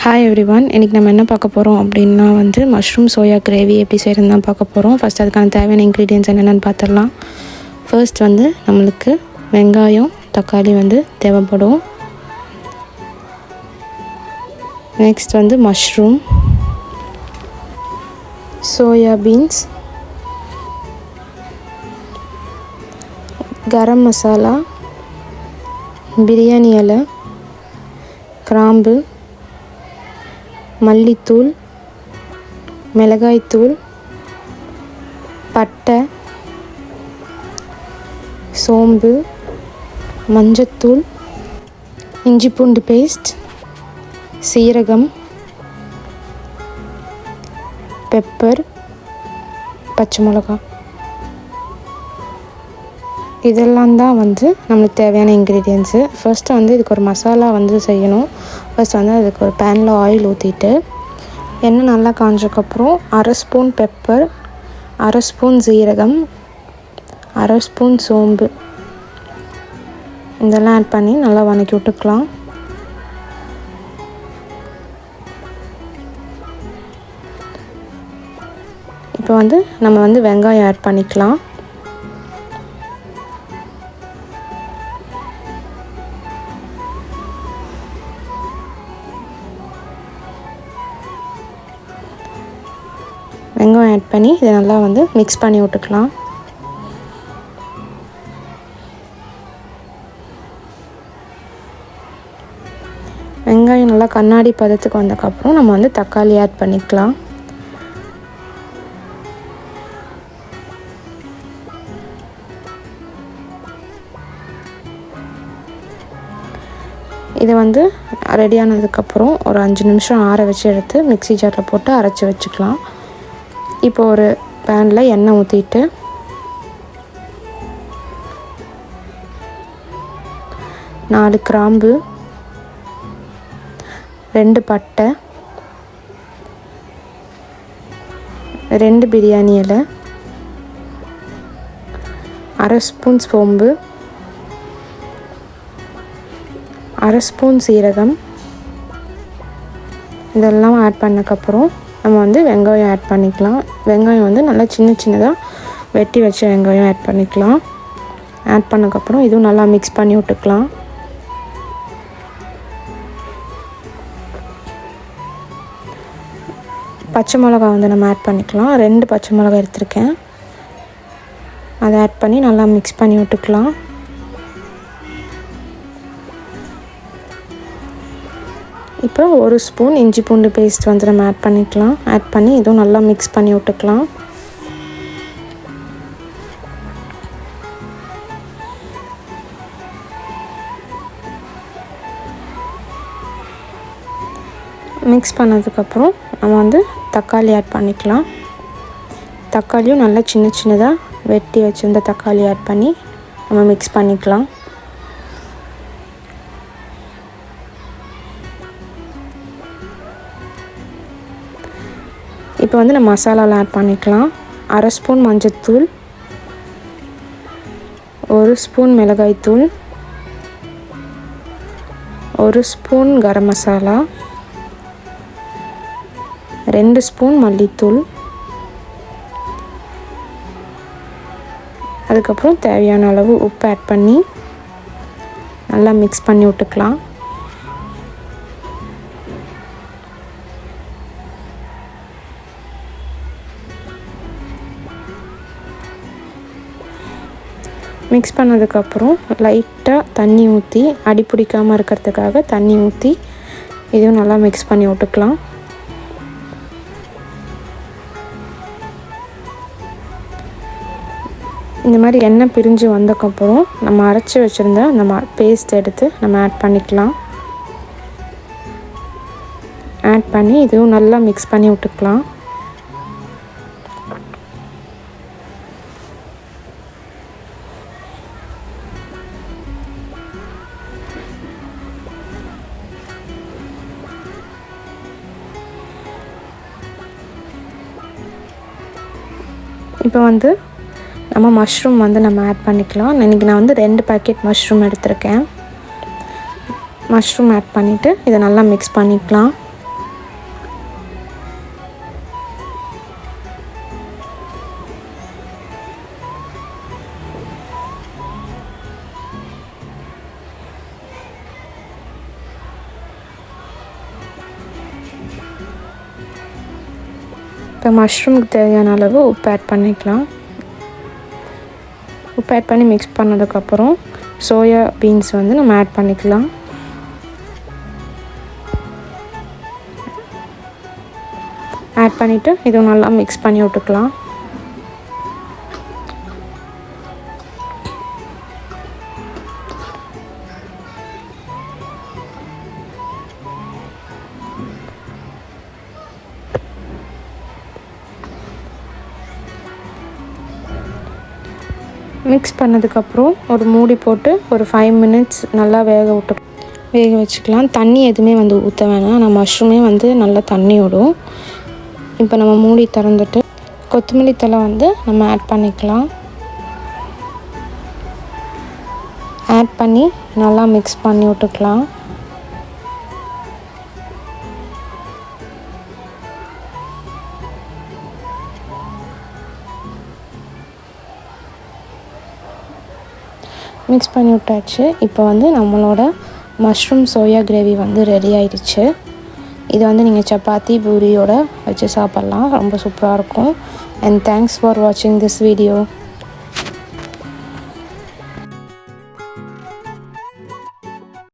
Hi everyone, இன்றைக்கி நம்ம என்ன பார்க்க போகிறோம் அப்படின்னா மஷ்ரூம் சோயா கிரேவி எப்படி செய்கிறதுன்னு தான் பார்க்க போகிறோம். ஃபஸ்ட் அதுக்கான தேவையான இன்க்ரீடியன்ட்ஸ் என்னென்னு பார்த்துடலாம். ஃபர்ஸ்ட் நம்மளுக்கு வெங்காயம் தக்காளி தேவைப்படும். Next mushroom, soya beans, garam masala, biryani இலை, கிராம்பு, மல்லித்தூள், மிளகாய்த்தூள், பட்டை, சோம்பு, மஞ்சத்தூள், இஞ்சி பூண்டு பேஸ்ட், சீரகம், பெப்பர், பச்சை மிளகாய், இதெல்லாம் தான் நம்மளுக்கு தேவையான இன்க்ரீடியன்ட்ஸு. ஃபர்ஸ்ட்டு இதுக்கு ஒரு மசாலா செய்யணும். ஃபர்ஸ்ட் அதுக்கு ஒரு பேனில் ஆயில் ஊற்றிட்டு எண்ணெய் நல்லா காஞ்சதுக்கப்புறம் அரை ஸ்பூன் பெப்பர், அரை ஸ்பூன் சீரகம், அரை ஸ்பூன் சோம்பு இதெல்லாம் ஆட் பண்ணி நல்லா வதக்கி விட்டுக்கலாம். இப்போ நம்ம வெங்காயம் ஆட் பண்ணிக்கலாம். வெங்காயம் ஆட் பண்ணி இதை நல்லா மிக்ஸ் பண்ணி விட்டுக்கலாம். வெங்காயம் நல்லா கண்ணாடி பதத்துக்கு வந்ததுக்கப்புறம் நம்ம தக்காளி ஆட் பண்ணிக்கலாம். இது ரெடியானதுக்கப்புறம் ஒரு 5 நிமிஷம் ஆற வச்சு எடுத்து மிக்ஸி ஜாரில் போட்டு அரைச்சி வச்சுக்கலாம். இப்போ ஒரு பேனில் எண்ணெய் ஊற்றிட்டு நாலு கிராம்பு, 2 பட்டை, 2 பிரியாணி இலை, அரை ஸ்பூன் சோம்பு, அரை ஸ்பூன் சீரகம் இதெல்லாம் ஆட் பண்ணக்கப்புறம் நம்ம வெங்காயம் ஆட் பண்ணிக்கலாம். வெங்காயம் நல்லா சின்னதாக வெட்டி வச்ச வெங்காயம் ஆட் பண்ணிக்கலாம். ஆட் பண்ணக்கப்புறம் இதுவும் நல்லா மிக்ஸ் பண்ணி விட்டுக்கலாம். பச்சை மிளகா நம்ம ஆட் பண்ணிக்கலாம். 2 பச்சை மிளகா எடுத்துருக்கேன். அதை ஆட் பண்ணி நல்லா மிக்ஸ் பண்ணி விட்டுக்கலாம். இப்போ ஒரு ஸ்பூன் இஞ்சி பூண்டு பேஸ்ட் நம்ம ஆட் பண்ணிக்கலாம். ஆட் பண்ணி இதுவும் நல்லா மிக்ஸ் பண்ணி விட்டுக்கலாம். மிக்ஸ் பண்ணதுக்கப்புறம் நம்ம தக்காளி ஆட் பண்ணிக்கலாம். தக்காளியும் நல்லா சின்னதாக வெட்டி வச்சுருந்த தக்காளி ஆட் பண்ணி நம்ம மிக்ஸ் பண்ணிக்கலாம். இப்போ நம்ம மசாலாலாம் ஆட் பண்ணிக்கலாம். அரை ஸ்பூன் மஞ்சத்தூள், 1 ஸ்பூன் மிளகாய்த்தூள், 1 ஸ்பூன் கரம் மசாலா, 2 ஸ்பூன் மல்லித்தூள், அதுக்கப்புறம் தேவையான அளவு உப்பு ஆட் பண்ணி நல்லா மிக்ஸ் பண்ணி விட்டுக்கலாம். மிக்ஸ் பண்ணதுக்கப்புறம் லைட்டாக தண்ணி ஊற்றி அடி பிடிக்காமல் இருக்கிறதுக்காக தண்ணி ஊற்றி இதுவும் நல்லா மிக்ஸ் பண்ணி விட்டுக்கலாம். இந்த மாதிரி எண்ணெய் பிரிஞ்சு வந்ததுக்கப்புறம் நம்ம அரைச்சி வச்சுருந்த நம்ம பேஸ்ட் எடுத்து நம்ம ஆட் பண்ணிக்கலாம். ஆட் பண்ணி இதுவும் நல்லா மிக்ஸ் பண்ணி விட்டுக்கலாம். இப்போ நம்ம மஷ்ரூம் நம்ம ஆட் பண்ணிக்கலாம். இன்றைக்கி நான் 2 பேக்கெட் மஷ்ரூம் எடுத்திருக்கேன். மஷ்ரூம் ஆட் பண்ணிவிட்டு இதை நல்லா மிக்ஸ் பண்ணிக்கலாம். இப்போ மஷ்ரூமுக்கு தேவையான அளவு உப்பு ஆட் பண்ணிக்கலாம். உப்பு ஆட் பண்ணி மிக்ஸ் பண்ணதுக்கப்புறம் சோயா பீன்ஸ் வந்து நம்ம ஆட் பண்ணிக்கலாம். ஆட் பண்ணிவிட்டு இதுவும் நல்லா மிக்ஸ் பண்ணி விட்டுக்கலாம். மிக்ஸ் பண்ணதுக்கப்புறம் ஒரு மூடி போட்டு ஒரு 5 மினிட்ஸ் நல்லா வேக வச்சுக்கலாம். தண்ணி எதுவுமே வந்து ஊற்ற வேணாம். நம்ம மஷ்ரூமே வந்து நல்லா தண்ணி விடும். இப்போ நம்ம மூடி திறந்துட்டு கொத்தமல்லி தழை வந்து நம்ம ஆட் பண்ணிக்கலாம். ஆட் பண்ணி நல்லா மிக்ஸ் பண்ணி விட்டுக்கலாம். மிக்ஸ் பண்ணி விட்டாச்சு. இப்போ வந்து நம்மளோட மஷ்ரூம் சோயா கிரேவி வந்து ரெடி ஆயிடுச்சு. இது வந்து நீங்கள் சப்பாத்தி பூரியோட வச்சு சாப்பிட்லாம். ரொம்ப சூப்பராக இருக்கும். அண்ட் தேங்க்ஸ் ஃபார் வாட்சிங் திஸ் வீடியோ.